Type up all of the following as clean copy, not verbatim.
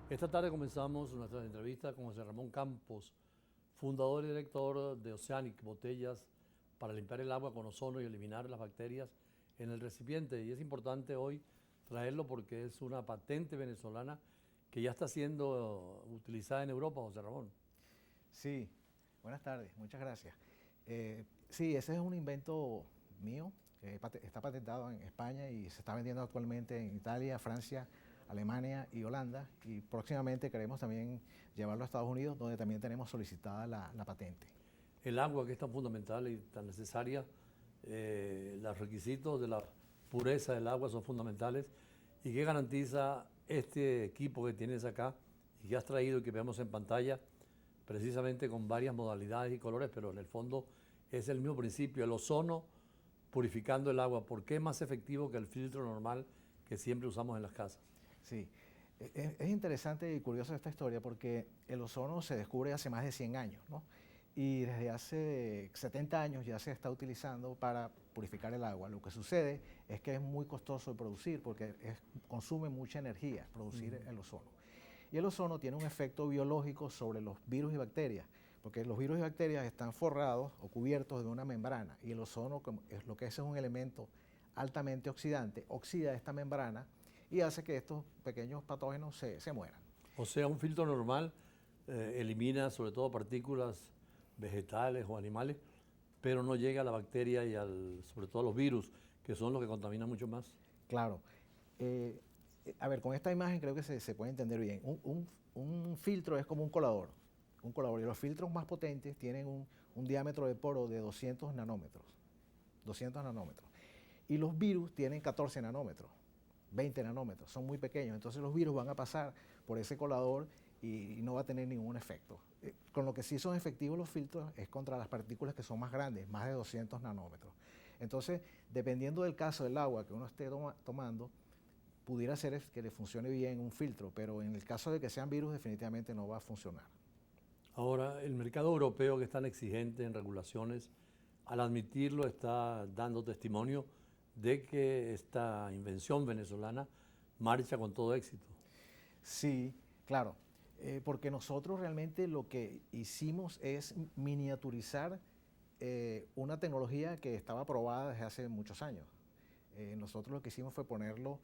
Esta tarde comenzamos nuestra entrevista con José Ramón Campos, fundador y director de Oceanic, botellas para limpiar el agua con ozono y eliminar las bacterias en el recipiente. Y es importante hoy traerlo porque es una patente venezolana que ya está siendo utilizada en Europa, José Ramón. Sí, buenas tardes, muchas gracias. Sí, ese es un invento mío, que está patentado en España y se está vendiendo actualmente en Italia, Francia, Alemania y Holanda. Y próximamente queremos también llevarlo a Estados Unidos, donde también tenemos solicitada la patente. El agua, que es tan fundamental y tan necesaria, los requisitos de la pureza del agua son fundamentales. ¿Y qué garantiza este equipo que tienes acá y que has traído y que vemos en pantalla, precisamente con varias modalidades y colores, pero en el fondo es el mismo principio, el ozono purificando el agua? ¿Por qué es más efectivo que el filtro normal que siempre usamos en las casas? Sí, es interesante y curiosa esta historia porque el ozono se descubre hace más de 100 años, ¿no? Y desde hace 70 años ya se está utilizando para purificar el agua. Lo que sucede es que es muy costoso de producir porque consume mucha energía producir el ozono. Y el ozono tiene un efecto biológico sobre los virus y bacterias, porque los virus y bacterias están forrados o cubiertos de una membrana y el ozono, lo que es un elemento altamente oxidante, oxida esta membrana y hace que estos pequeños patógenos se mueran. O sea, un filtro normal elimina sobre todo partículas vegetales o animales, pero no llega a la bacteria y sobre todo a los virus, que son los que contaminan mucho más. Claro. Eh, a ver, con esta imagen creo que se puede entender bien. Un filtro es como un colador. Un colador. Y los filtros más potentes tienen un diámetro de poro de 200 nanómetros. 200 nanómetros. Y los virus tienen 14 nanómetros, 20 nanómetros. Son muy pequeños. Entonces los virus van a pasar por ese colador y no va a tener ningún efecto. Con lo que sí son efectivos los filtros es contra las partículas que son más grandes, más de 200 nanómetros. Entonces, dependiendo del caso del agua que uno esté tomando, pudiera ser que le funcione bien un filtro, pero en el caso de que sean virus definitivamente no va a funcionar. Ahora, el mercado europeo, que es tan exigente en regulaciones, al admitirlo está dando testimonio de que esta invención venezolana marcha con todo éxito. Sí, claro, porque nosotros realmente lo que hicimos es miniaturizar una tecnología que estaba probada desde hace muchos años. Nosotros lo que hicimos fue ponerlo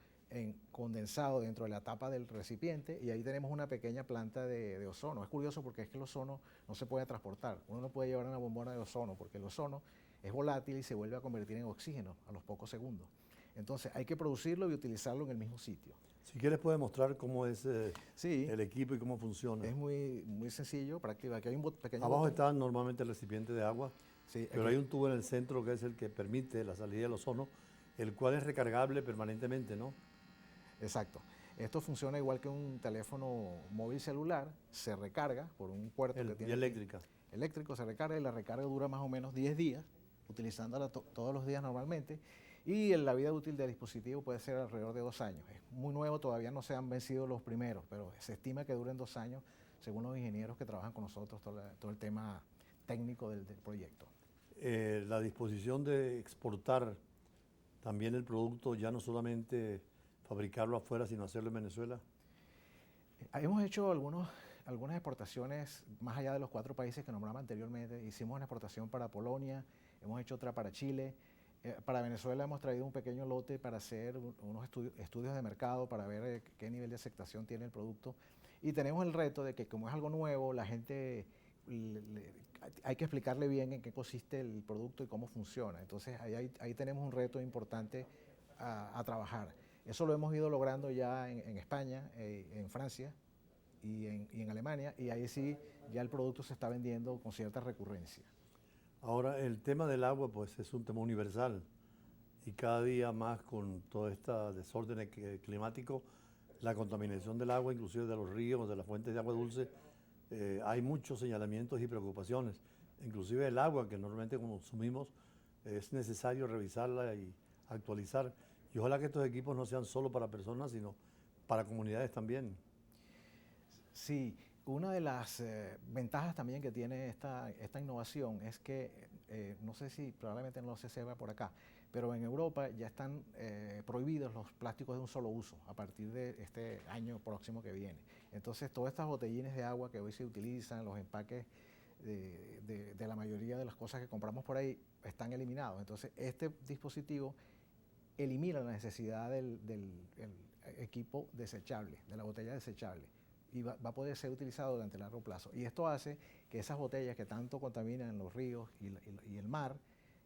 condensado dentro de la tapa del recipiente y ahí tenemos una pequeña planta de ozono. Es curioso porque es que el ozono no se puede transportar. Uno no puede llevar una bombona de ozono porque el ozono es volátil y se vuelve a convertir en oxígeno a los pocos segundos. Entonces hay que producirlo y utilizarlo en el mismo sitio. Si quieres puedes mostrar cómo es Sí, el equipo y cómo funciona. es muy sencillo, práctico. Aquí hay un pequeño Abajo botón. está normalmente el recipiente de agua, Sí, pero aquí, hay un tubo en el centro que es el que permite la salida del ozono, el cual es recargable permanentemente, ¿no? exacto. Esto funciona igual que un teléfono móvil celular, se recarga por un puerto que Vía tiene aquí eléctrica. eléctrico, se recarga y la recarga dura más o menos 10 días, utilizándola todos los días normalmente. Y la vida útil del dispositivo puede ser alrededor de 2 años. Es muy nuevo, todavía no se han vencido los primeros, pero se estima que duren 2 años, según los ingenieros que trabajan con nosotros, todo el tema técnico del proyecto. La disposición de exportar también el producto, ya no solamente fabricarlo afuera, sino hacerlo en Venezuela. Hemos hecho algunas exportaciones más allá de los 4 países que nombraba anteriormente. Hicimos una exportación para Polonia, hemos hecho otra para Chile. Para Venezuela hemos traído un pequeño lote para hacer unos estudios de mercado para ver qué nivel de aceptación tiene el producto. Y tenemos el reto de que como es algo nuevo, la gente hay que explicarle bien en qué consiste el producto y cómo funciona. Entonces ahí tenemos un reto importante a trabajar. Eso lo hemos ido logrando ya en España, en Francia y en Alemania, y ahí sí ya el producto se está vendiendo con cierta recurrencia. Ahora, el tema del agua, pues es un tema universal y cada día más con todo este desorden climático, la contaminación del agua, inclusive de los ríos, de las fuentes de agua dulce, hay muchos señalamientos y preocupaciones. Inclusive el agua que normalmente consumimos es necesario revisarla y actualizar. Y ojalá que estos equipos no sean solo para personas, sino para comunidades también. Sí, una de las ventajas también que tiene esta innovación es que, no sé si probablemente no se sepa por acá, pero en Europa ya están prohibidos los plásticos de un solo uso a partir de este año próximo que viene. Entonces, todas estas botellines de agua que hoy se utilizan, los empaques de la mayoría de las cosas que compramos por ahí, están eliminados. Entonces, este dispositivo elimina la necesidad del equipo desechable, de la botella desechable, y va a poder ser utilizado durante largo plazo. Y esto hace que esas botellas que tanto contaminan los ríos y el mar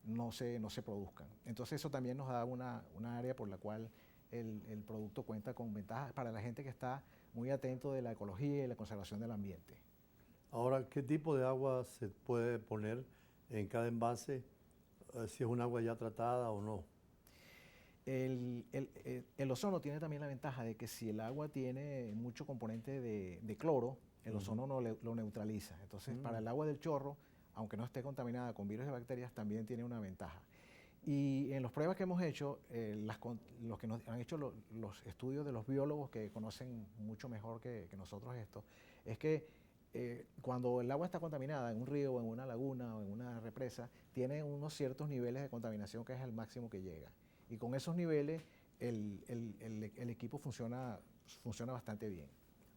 no se produzcan. Entonces eso también nos da una área por la cual el producto cuenta con ventajas para la gente que está muy atento de la ecología y la conservación del ambiente. Ahora, ¿qué tipo de agua se puede poner en cada envase? Si es un agua ya tratada o no. El ozono tiene también la ventaja de que si el agua tiene mucho componente de cloro, el ozono lo neutraliza. Entonces, para el agua del chorro, aunque no esté contaminada con virus y bacterias, también tiene una ventaja. Y en las pruebas que hemos hecho, los que nos han hecho los estudios de los biólogos que conocen mucho mejor que nosotros esto, es que cuando el agua está contaminada en un río o en una laguna o en una represa, tiene unos ciertos niveles de contaminación que es el máximo que llega. Y con esos niveles el equipo funciona bastante bien.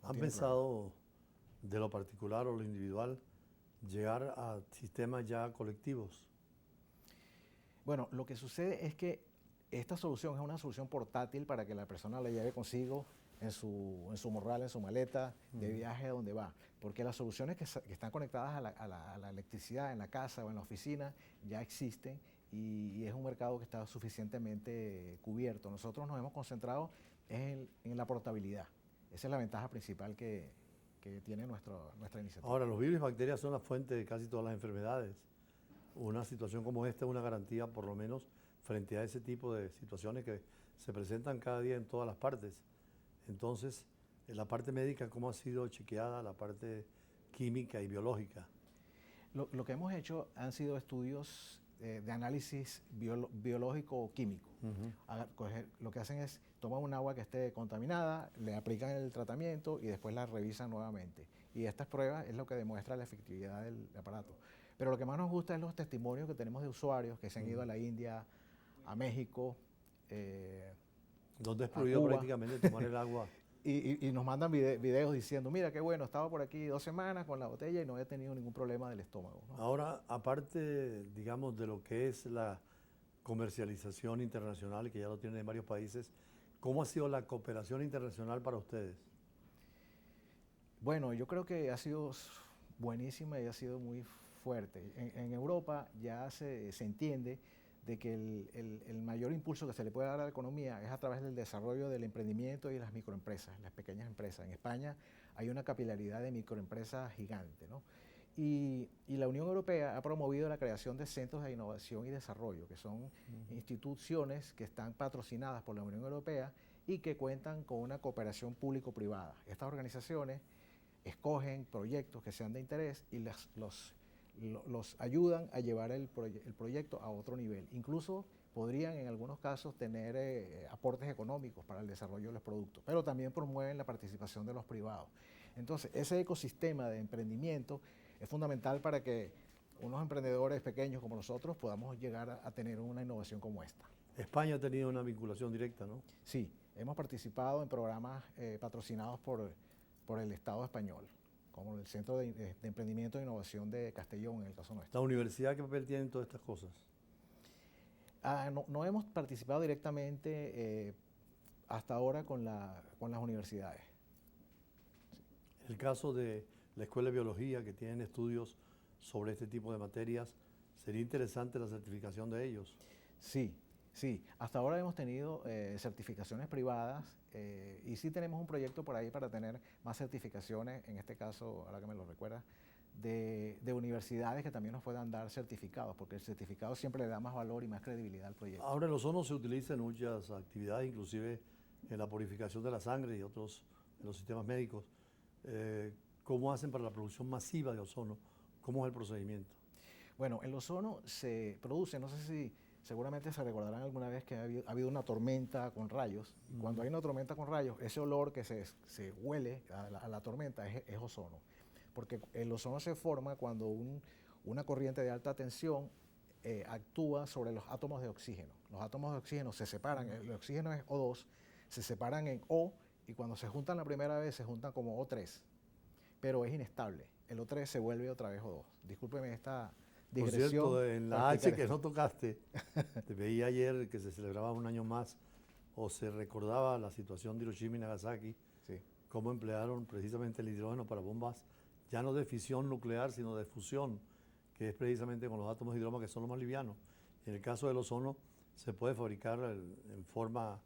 ¿Han pensado de lo particular o lo individual llegar a sistemas ya colectivos? Bueno, lo que sucede es que esta solución es una solución portátil para que la persona la lleve consigo en su morral, en su maleta, de viaje a donde va. Porque las soluciones que están conectadas a la electricidad en la casa o en la oficina ya existen y es un mercado que está suficientemente cubierto. Nosotros nos hemos concentrado en la portabilidad. Esa es la ventaja principal que tiene nuestra iniciativa. Ahora, los virus y bacterias son la fuente de casi todas las enfermedades. Una situación como esta es una garantía, por lo menos, frente a ese tipo de situaciones que se presentan cada día en todas las partes. Entonces, en la parte médica, ¿cómo ha sido chequeada la parte química y biológica? Lo que hemos hecho han sido estudios de análisis biológico o químico. Lo que hacen es toman un agua que esté contaminada, le aplican el tratamiento y después la revisan nuevamente. Y estas pruebas es lo que demuestra la efectividad del aparato. Pero lo que más nos gusta es los testimonios que tenemos de usuarios que se han ido a la India, a México, donde es prohibido prácticamente tomar el agua. Y nos mandan videos diciendo, mira qué bueno, estaba por aquí 2 semanas con la botella y no he tenido ningún problema del estómago, ¿no? Ahora, aparte, digamos, de lo que es la comercialización internacional, que ya lo tienen en varios países, ¿cómo ha sido la cooperación internacional para ustedes? Bueno, yo creo que ha sido buenísima y ha sido muy fuerte. En Europa ya se entiende de que el mayor impulso que se le puede dar a la economía es a través del desarrollo del emprendimiento y de las microempresas, las pequeñas empresas. En España hay una capilaridad de microempresas gigante, ¿no? Y la Unión Europea ha promovido la creación de centros de innovación y desarrollo, que son instituciones que están patrocinadas por la Unión Europea y que cuentan con una cooperación público-privada. Estas organizaciones escogen proyectos que sean de interés y los ayudan a llevar el proyecto a otro nivel. Incluso podrían en algunos casos tener aportes económicos para el desarrollo de los productos, pero también promueven la participación de los privados. Entonces, ese ecosistema de emprendimiento es fundamental para que unos emprendedores pequeños como nosotros podamos llegar a tener una innovación como esta. España ha tenido una vinculación directa, ¿no? Sí, hemos participado en programas patrocinados por el Estado español, como el Centro de Emprendimiento e Innovación de Castellón, en el caso nuestro. ¿La universidad qué papel tiene en todas estas cosas? No hemos participado directamente hasta ahora con las universidades. En el caso de la Escuela de Biología, que tienen estudios sobre este tipo de materias, ¿sería interesante la certificación de ellos? Sí, sí. Hasta ahora hemos tenido certificaciones privadas y sí tenemos un proyecto por ahí para tener más certificaciones, en este caso, ahora que me lo recuerdas, de universidades que también nos puedan dar certificados, porque el certificado siempre le da más valor y más credibilidad al proyecto. Ahora el ozono se utiliza en muchas actividades, inclusive en la purificación de la sangre y otros en los sistemas médicos. ¿Cómo hacen para la producción masiva de ozono? ¿Cómo es el procedimiento? Bueno, el ozono se produce, no sé si seguramente se recordarán alguna vez que ha habido una tormenta con rayos. Cuando hay una tormenta con rayos, ese olor que se huele a la tormenta es ozono. Porque el ozono se forma cuando una corriente de alta tensión actúa sobre los átomos de oxígeno. Los átomos de oxígeno se separan, el oxígeno es O2, se separan en O y cuando se juntan la primera vez se juntan como O3, pero es inestable. El O3 se vuelve otra vez O2. Discúlpeme esta digresión. Por cierto, en la H que no tocaste, te veía ayer que se celebraba un año más o se recordaba la situación de Hiroshima y Nagasaki, Sí. cómo emplearon precisamente el hidrógeno para bombas ya no de fisión nuclear, sino de fusión, que es precisamente con los átomos de hidrógeno que son los más livianos. En el caso del ozono se puede fabricar en forma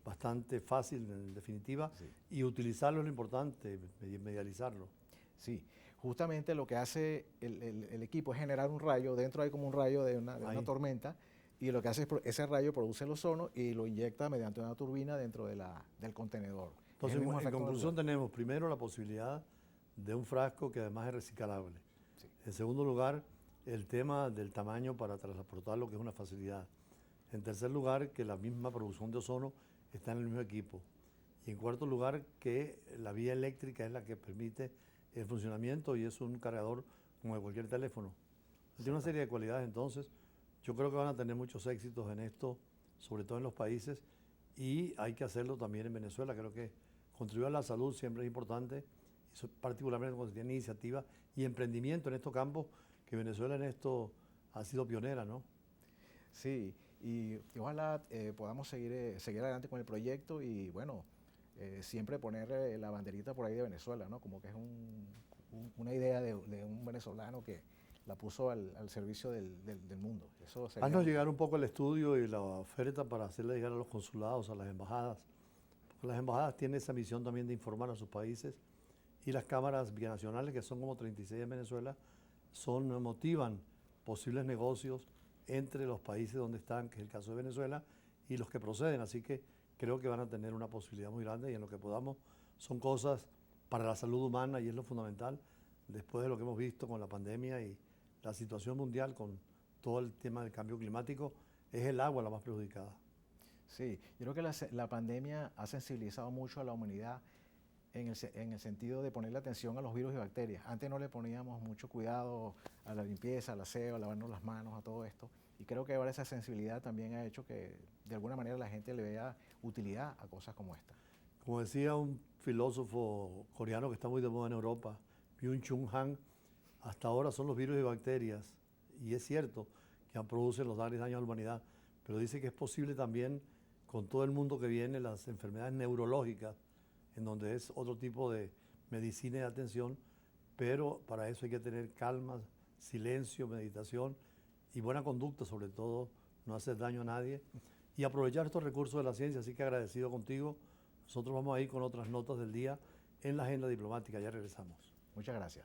bastante fácil, en definitiva, Sí. y utilizarlo es lo importante, medializarlo. Sí, justamente lo que hace el equipo es generar un rayo, dentro hay como un rayo de una Ahí. tormenta, y lo que hace es ese rayo produce el ozono y lo inyecta mediante una turbina dentro del contenedor. Es Entonces, el mismo en efecto conclusión, lugar. tenemos primero la posibilidad de un frasco que además es reciclable. Sí. En segundo lugar, el tema del tamaño para transportarlo, que es una facilidad. En tercer lugar, que la misma producción de ozono está en el mismo equipo. Y en cuarto lugar, que la vía eléctrica es la que permite el funcionamiento y es un cargador como de cualquier teléfono. Tiene una serie de cualidades, entonces yo creo que van a tener muchos éxitos en esto, sobre todo en los países, y hay que hacerlo también en Venezuela. Creo que contribuir a la salud siempre es importante, y particularmente cuando se tiene iniciativa y emprendimiento en estos campos, que Venezuela en esto ha sido pionera, ¿no? Sí, y ojalá podamos seguir adelante con el proyecto y bueno, siempre poner la banderita por ahí de Venezuela, ¿no? Como que es una idea de un venezolano que la puso al servicio del mundo. Eso sería Haznos llegar un poco el estudio y la oferta para hacerle llegar a los consulados, a las embajadas, porque las embajadas tienen esa misión también de informar a sus países y las cámaras binacionales, que son como 36 en Venezuela, motivan posibles negocios entre los países donde están, que es el caso de Venezuela, y los que proceden. Así que creo que van a tener una posibilidad muy grande y en lo que podamos son cosas para la salud humana y es lo fundamental después de lo que hemos visto con la pandemia y la situación mundial con todo el tema del cambio climático, es el agua la más perjudicada. Sí, yo creo que la pandemia ha sensibilizado mucho a la humanidad en el sentido de ponerle atención a los virus y bacterias. Antes no le poníamos mucho cuidado a la limpieza, al aseo, a lavarnos las manos, a todo esto. Y creo que ahora esa sensibilidad también ha hecho que de alguna manera la gente le vea utilidad a cosas como esta. Como decía un filósofo coreano que está muy de moda en Europa, Byung-Chul Han, hasta ahora son los virus y bacterias, y es cierto que producen los grandes daños a la humanidad, pero dice que es posible también con todo el mundo que viene, las enfermedades neurológicas, en donde es otro tipo de medicina y de atención, pero para eso hay que tener calma, silencio, meditación y buena conducta, sobre todo, no hacer daño a nadie y aprovechar estos recursos de la ciencia. Así que agradecido contigo. Nosotros vamos a ir con otras notas del día en la agenda diplomática. Ya regresamos. Muchas gracias.